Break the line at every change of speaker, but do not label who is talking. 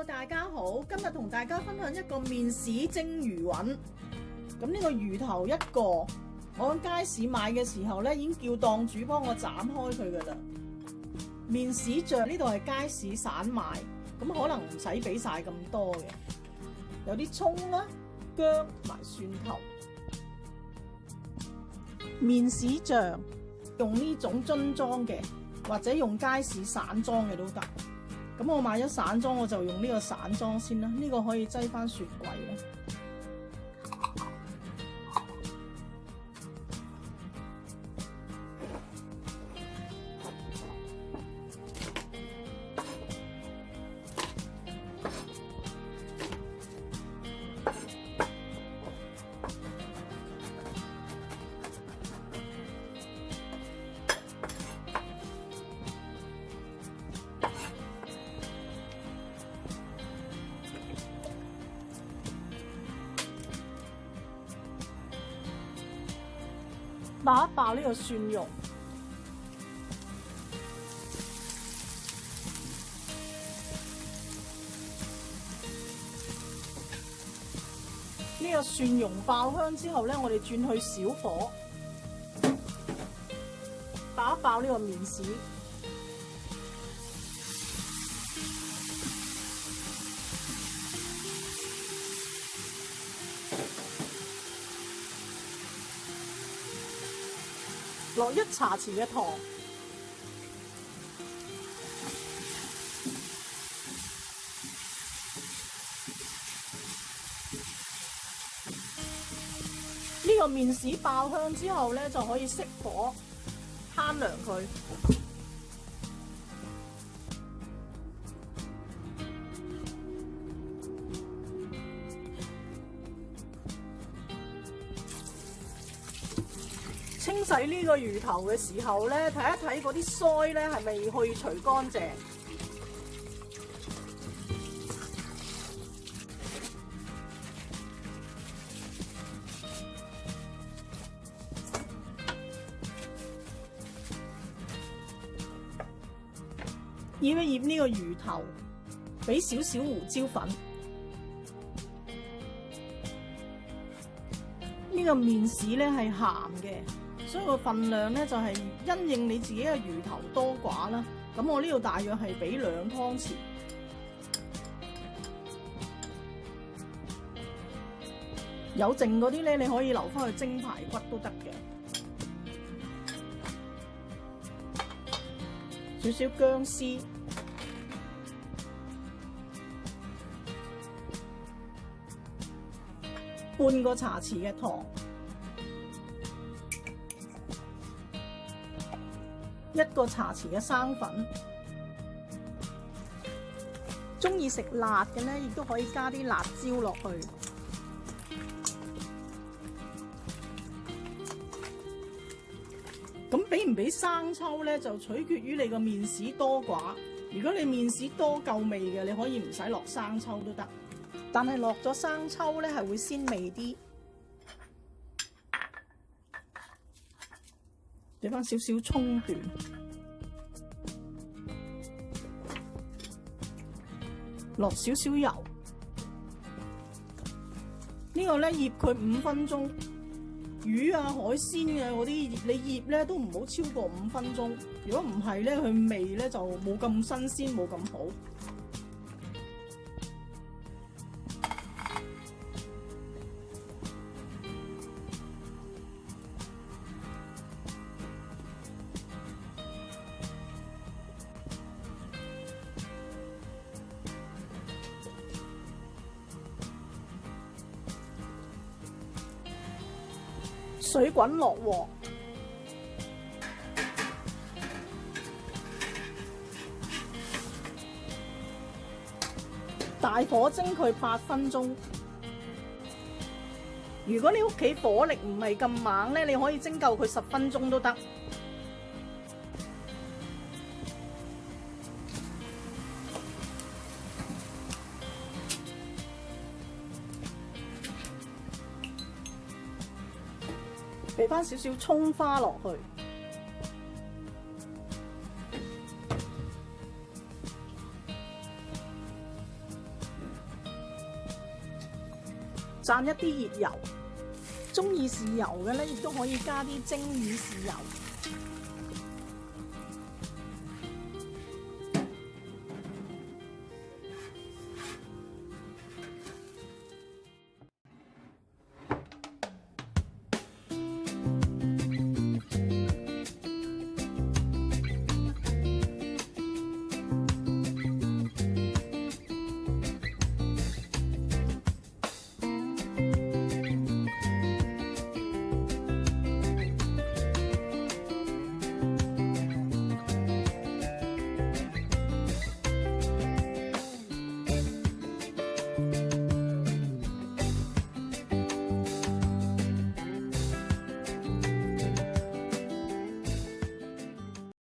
大家好，今日同大家分享一個麵豉蒸魚雲。咁呢個魚頭一個，我喺街市買嘅時候咧，已經叫檔主幫我斬開佢噶啦。麵豉醬呢度係街市散賣，咁可能唔使俾晒咁多嘅，有啲蔥啦、薑同埋蒜頭。麵豉醬用呢種樽裝嘅，或者用街市散裝嘅都得。咁我買咗散裝，我就用呢個散裝先啦。呢個可以擠返雪櫃啦。爆一爆呢個蒜蓉，呢個蒜蓉爆香之後咧，我哋轉去小火，爆一爆呢個麵豉。落1茶匙嘅糖，呢個麵豉爆香之後咧，就可以熄火，慳涼佢。清洗呢個魚頭嘅時候咧，睇一睇嗰啲腮咧係咪去除乾淨。醃一醃呢個魚頭，俾少少胡椒粉。呢個麵豉咧係鹹嘅。所以個份量咧就係因應你自己嘅魚頭多寡啦。咁我呢度大約係俾2湯匙。有剩嗰啲咧，你可以留翻去蒸排骨都得嘅。少少薑絲，半個茶匙嘅糖。1個茶匙嘅生粉，中意食辣嘅咧，亦都可以加啲辣椒落去。咁俾唔俾生抽咧，就取決於你個麵豉多寡。如果你麵豉多夠味嘅，你可以唔使落生抽都得。但係落咗生抽咧，係會鮮味啲。俾翻少少葱段，落少少油。呢個咧醃佢5分鐘，魚啊海鮮啊嗰啲你醃咧都唔好超過5分鐘。如果唔係咧，佢味咧就冇咁新鮮，冇咁好。水滾落鑊，大火蒸佢8分鐘。如果你屋企火力唔係咁猛咧，你可以蒸夠佢10分鐘都得。俾翻少少葱花落去，灒一啲熱油。中意豉油嘅咧，亦都可以加啲蒸魚豉油。